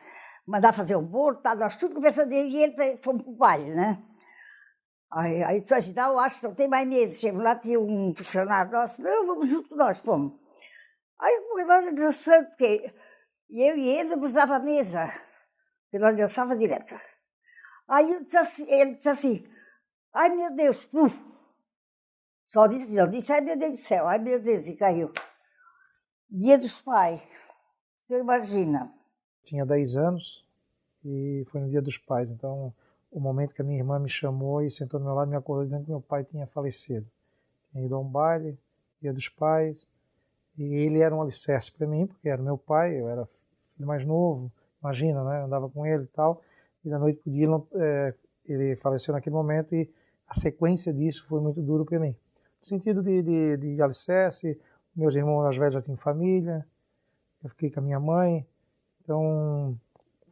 Mandar fazer o bolo, tá, nós tudo conversando, eu e ele fomos para o baile, né? Aí tu ajudar, eu acho que não tem mais meses. Chegamos lá, tinha um funcionário nosso, não, vamos junto, nós fomos. Aí nós dançando, porque eu e ele não usava a mesa, porque nós dançava direto. Aí ele disse assim, ai meu Deus, só disse, não, disse, ai meu Deus do céu, ai meu Deus, e caiu. Dia dos Pais, o senhor imagina. Tinha 10 anos e foi no Dia dos Pais, então o momento que a minha irmã me chamou e sentou do meu lado me acordou dizendo que meu pai tinha falecido. Tinha ido a um baile, Dia dos Pais, e ele era um alicerce para mim, porque era meu pai, eu era filho mais novo, imagina, né? Eu andava com ele e tal, e da noite para o dia ele faleceu naquele momento e a sequência disso foi muito duro para mim. No sentido de alicerce, meus irmãos mais velhos já tinham família, eu fiquei com a minha mãe, então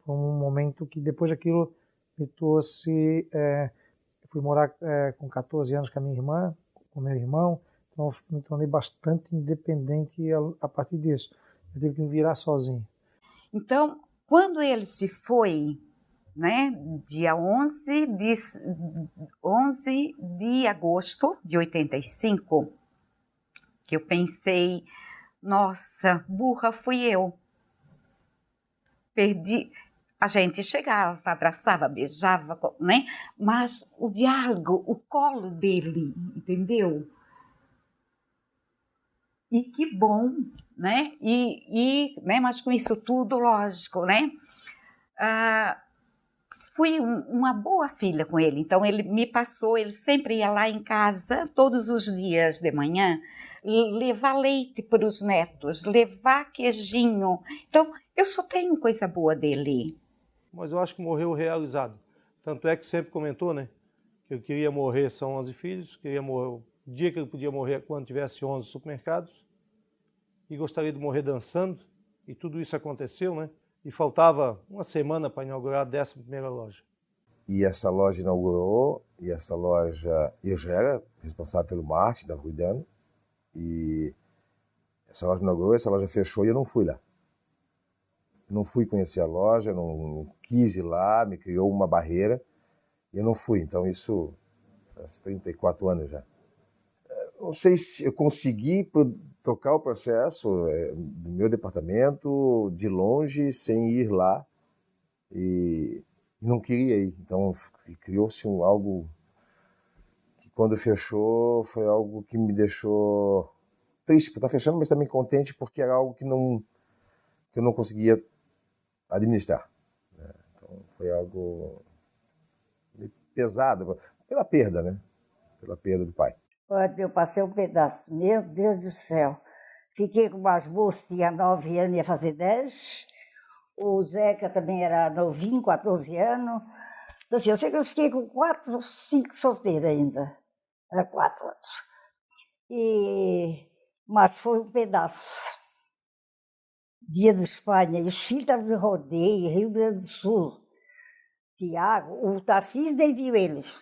foi um momento que depois daquilo me trouxe, eu fui morar com 14 anos com a minha irmã, com meu irmão, então eu me tornei bastante independente a partir disso. Eu tive que me virar sozinho. Então, quando ele se foi, né, dia 11 de agosto de 85, que eu pensei, nossa, burra fui eu. Perdi. A gente chegava, abraçava, beijava, né? Mas o diálogo, o colo dele, entendeu? E que bom, né? Né? Mas com isso tudo, lógico, né? Fui uma boa filha com ele. Então ele me passou, ele sempre ia lá em casa, todos os dias de manhã, levar leite para os netos, levar queijinho. Então eu só tenho coisa boa dele. Mas eu acho que morreu realizado. Tanto é que sempre comentou, né? Que eu queria morrer, são 11 filhos, queria morrer o dia que ele podia morrer quando tivesse 11 supermercados, e gostaria de morrer dançando, e tudo isso aconteceu, né? E faltava uma semana para inaugurar a 11ª loja. E essa loja inaugurou, e essa loja, eu já era responsável pelo marketing, estava cuidando, e essa loja inaugurou, essa loja fechou e eu não fui lá. Não fui conhecer a loja, não quis ir lá, me criou uma barreira e eu não fui. Então isso, há 34 anos já. Não sei se eu consegui tocar o processo do meu departamento de longe, sem ir lá, e não queria ir. Então criou-se algo que quando fechou foi algo que me deixou triste por estar fechando, mas também contente porque era algo que eu não conseguia administrar. Então foi algo pesado, pela perda, né? Pela perda do pai. Eu passei um pedaço, meu Deus do céu. Fiquei com umas moças, tinha 9 anos, ia fazer 10. O Zeca também era novinho, 14 anos. Então, assim, eu sei que eu fiquei com 4 ou 5 solteiras ainda. Era 4 anos. Mas foi um pedaço. Dia do Espanha, e os filhos estavam de rodeio, Rio Grande do Sul. Tiago, o Tarcísio nem viu eles.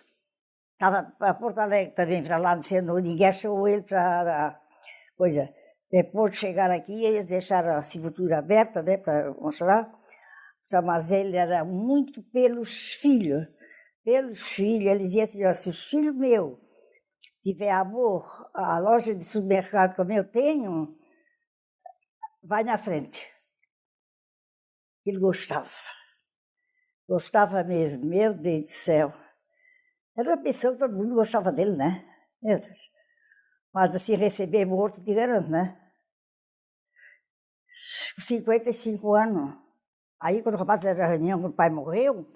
Estava para Porto Alegre também, para lá, não sei, ninguém achou ele para coisa. Depois de chegar aqui, eles deixaram a sepultura aberta, né, para mostrar. Mas ele era muito pelos filhos. Pelos filhos, ele dizia assim, se os filhos meus tiver amor, a loja de supermercado como eu tenho, vai na frente. Ele gostava. Gostava mesmo, meu Deus do céu. Era uma pessoa que todo mundo gostava dele, né? Meu Deus. Mas assim, receber morto, te garanto, né? 55 anos. Aí, quando o rapaz era da reunião, quando o pai morreu,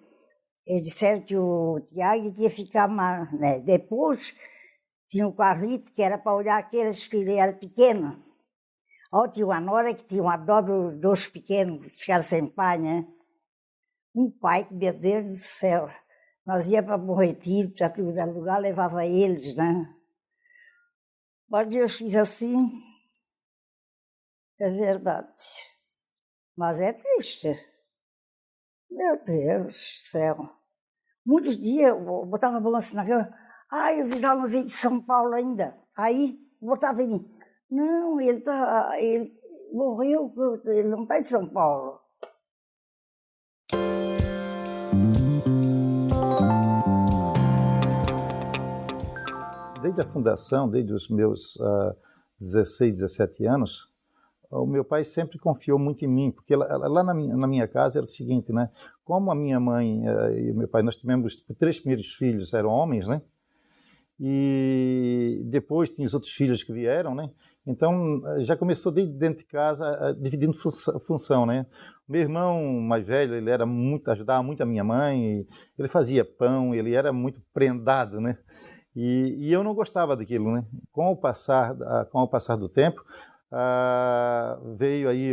eles disseram que o Tiago ia ficar mais, né? Depois, tinha o Carlito, que era para olhar aqueles que ele era pequeno. Ó, tinha uma nora que tinha uma dó dos dois pequenos, que ficaram sem pai, né? Um pai que, meu Deus do céu, nós ia para Bom Retiro, para todo lugar, levava eles, né? Mas Deus fez assim, é verdade. Mas é triste. Meu Deus do céu. Muitos dias eu botava a mão assim na cama, o Vidal não veio de São Paulo ainda. Aí, botava em mim, não, ele morreu, ele não está em São Paulo. Desde a fundação, desde os meus 16, 17 anos, o meu pai sempre confiou muito em mim, porque lá na minha casa era o seguinte, né? Como a minha mãe e o meu pai, nós tivemos 3 primeiros filhos, eram homens, né? E depois tinha os outros filhos que vieram, né? Então já começou desde dentro de casa dividindo função, né? O meu irmão mais velho, ele era ajudava muito a minha mãe, ele fazia pão, ele era muito prendado, né? E eu não gostava daquilo, né? Com o passar do tempo, veio aí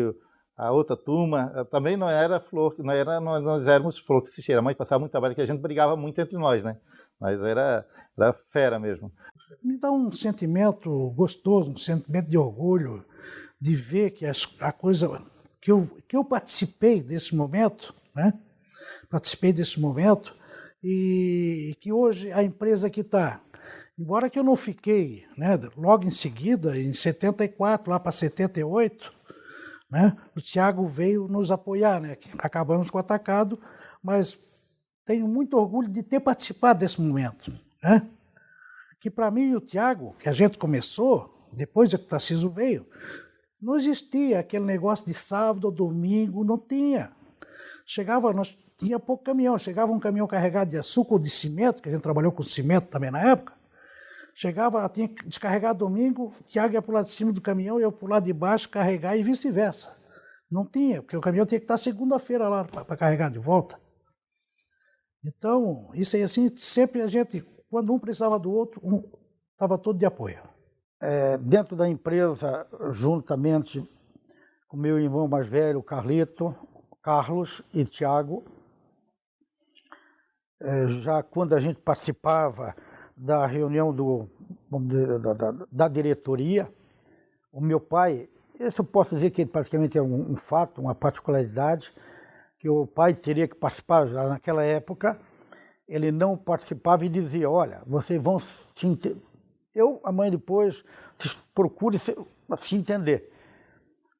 a outra turma, também não era flor, nós éramos flor que se cheira, mas passava muito trabalho, que a gente brigava muito entre nós, né? Mas era fera mesmo. Me dá um sentimento gostoso, um sentimento de orgulho, de ver que a coisa que eu participei desse momento, né? Participei desse momento e que hoje a empresa que está, embora que eu não fiquei, né, logo em seguida, em 74, lá para 78, né, o Tiago veio nos apoiar, né, acabamos com o atacado, mas tenho muito orgulho de ter participado desse momento, né, que para mim e o Tiago, que a gente começou, depois que o Tarcísio veio, não existia aquele negócio de sábado ou domingo, não tinha. Tinha pouco caminhão, chegava um caminhão carregado de açúcar ou de cimento, que a gente trabalhou com cimento também na época, tinha que descarregar domingo, o Tiago ia para o lado de cima do caminhão, eu para o lado de baixo carregar e vice-versa. Não tinha, porque o caminhão tinha que estar segunda-feira lá para carregar de volta. Então, isso aí assim, sempre a gente, quando um precisava do outro, um estava todo de apoio. Dentro da empresa, juntamente com meu irmão mais velho, Carlito, Carlos e Tiago, já quando a gente participava da reunião da diretoria, o meu pai, isso eu posso dizer que praticamente é um fato, uma particularidade, que o pai teria que participar já naquela época, ele não participava e dizia, olha, vocês vão se entender. Amanhã depois, vocês procurem se entender.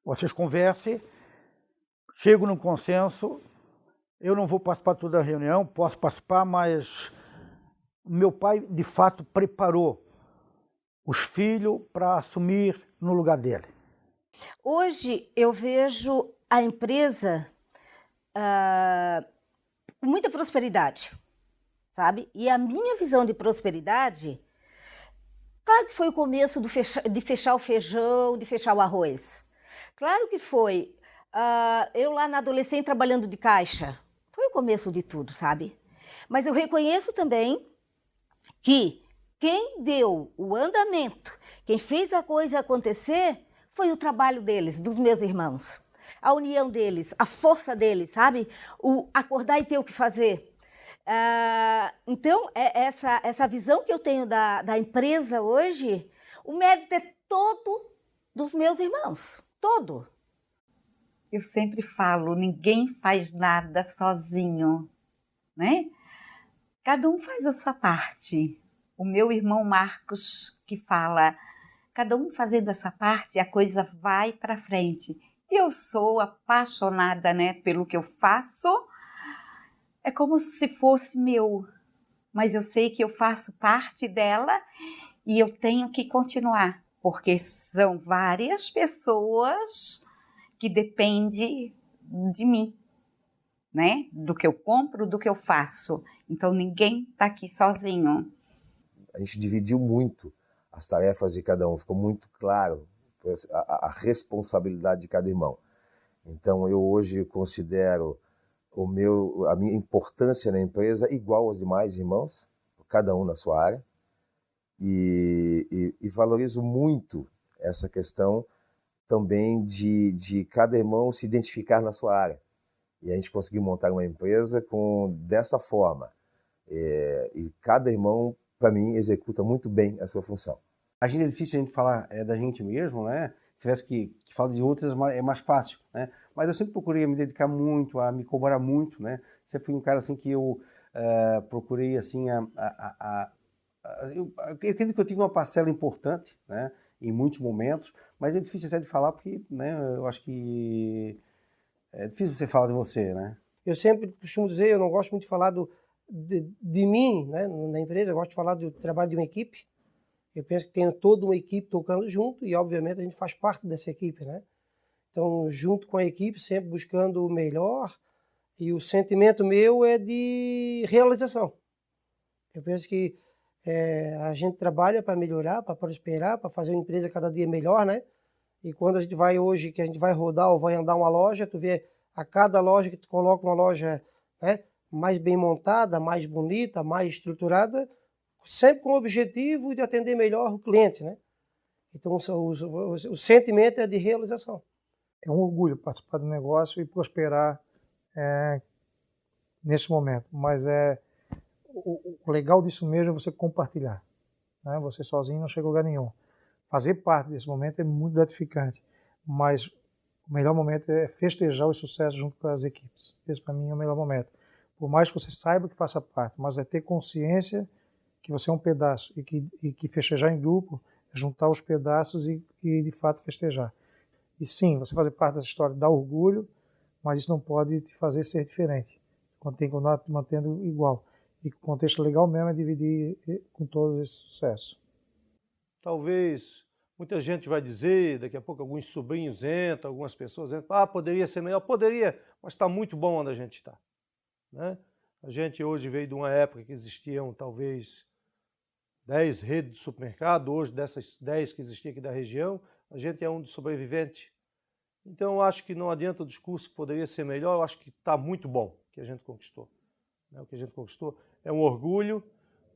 Vocês conversem, chegam num consenso, eu não vou participar de toda a reunião, posso participar, mas meu pai, de fato, preparou os filhos para assumir no lugar dele. Hoje eu vejo a empresa com muita prosperidade, sabe? E a minha visão de prosperidade, claro que foi o começo de fechar o feijão, de fechar o arroz. Claro que foi. Eu lá na adolescente trabalhando de caixa, foi o começo de tudo, sabe? Mas eu reconheço também que quem deu o andamento, quem fez a coisa acontecer, foi o trabalho deles, dos meus irmãos. A união deles, a força deles, sabe? O acordar e ter o que fazer. Então, essa visão que eu tenho da empresa hoje, o mérito é todo dos meus irmãos, todo. Eu sempre falo, ninguém faz nada sozinho, né? Cada um faz a sua parte. O meu irmão Marcos que fala, cada um fazendo essa parte, a coisa vai para frente. Eu sou apaixonada, né, pelo que eu faço. É como se fosse meu, mas eu sei que eu faço parte dela e eu tenho que continuar, porque são várias pessoas que dependem de mim. né? Do que eu compro, do que eu faço. Então, ninguém está aqui sozinho. A gente dividiu muito as tarefas de cada um, ficou muito claro a responsabilidade de cada irmão. Então, eu hoje considero a minha importância na empresa igual aos demais irmãos, cada um na sua área, e valorizo muito essa questão também de cada irmão se identificar na sua área. E a gente conseguiu montar uma empresa dessa forma. E cada irmão, para mim, executa muito bem a sua função. A gente é difícil a gente falar da gente mesmo, né? Se tivesse que falar de outras é mais fácil, né? Mas eu sempre procurei me dedicar muito, a me cobrar muito, né? Sempre fui um cara assim que eu procurei assim eu acredito que eu tive uma parcela importante, né? Em muitos momentos, mas é difícil até de falar porque, né? Eu acho que é difícil você falar de você, né? Eu sempre costumo dizer, eu não gosto muito de falar de mim, né? Na empresa, eu gosto de falar do trabalho de uma equipe. Eu penso que tem toda uma equipe tocando junto e, obviamente, a gente faz parte dessa equipe, né? Então, junto com a equipe, sempre buscando o melhor, e o sentimento meu é de realização. Eu penso que a gente trabalha para melhorar, para prosperar, para fazer uma empresa cada dia melhor, né? E quando a gente vai hoje, que a gente vai rodar ou vai andar uma loja, tu vê a cada loja que tu coloca uma loja, né, mais bem montada, mais bonita, mais estruturada, sempre com o objetivo de atender melhor o cliente, né? Então, o sentimento é de realização. É um orgulho participar do negócio e prosperar nesse momento, mas o legal disso mesmo é você compartilhar, né? Você sozinho não chega a lugar nenhum. Fazer parte desse momento é muito gratificante, mas o melhor momento é festejar os sucessos junto com as equipes. Esse para mim é o melhor momento. Por mais que você saiba que faça parte, mas é ter consciência que você é um pedaço e que festejar em grupo é juntar os pedaços e de fato festejar. E sim, você fazer parte dessa história dá orgulho, mas isso não pode te fazer ser diferente. Tem que continuar te mantendo igual. E o contexto legal mesmo é dividir com todos esse sucesso. Talvez muita gente vai dizer, daqui a pouco alguns sobrinhos entram, algumas pessoas entram, poderia ser melhor, poderia, mas está muito bom onde a gente está, né? A gente hoje veio de uma época que existiam talvez 10 redes de supermercado, hoje dessas 10 que existiam aqui da região, a gente é um dos sobreviventes. Então eu acho que não adianta o discurso que poderia ser melhor, eu acho que está muito bom o que a gente conquistou. O que a gente conquistou é um orgulho,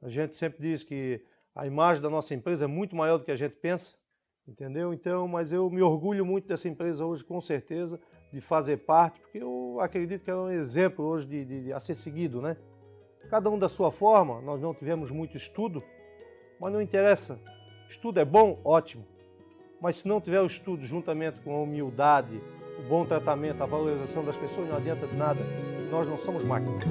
a gente sempre diz que a imagem da nossa empresa é muito maior do que a gente pensa, entendeu? Então, mas eu me orgulho muito dessa empresa hoje, com certeza, de fazer parte, porque eu acredito que é um exemplo hoje a ser seguido, né? Cada um da sua forma, nós não tivemos muito estudo, mas não interessa. Estudo é bom? Ótimo. Mas se não tiver o estudo juntamente com a humildade, o bom tratamento, a valorização das pessoas, não adianta de nada. Nós não somos máquinas.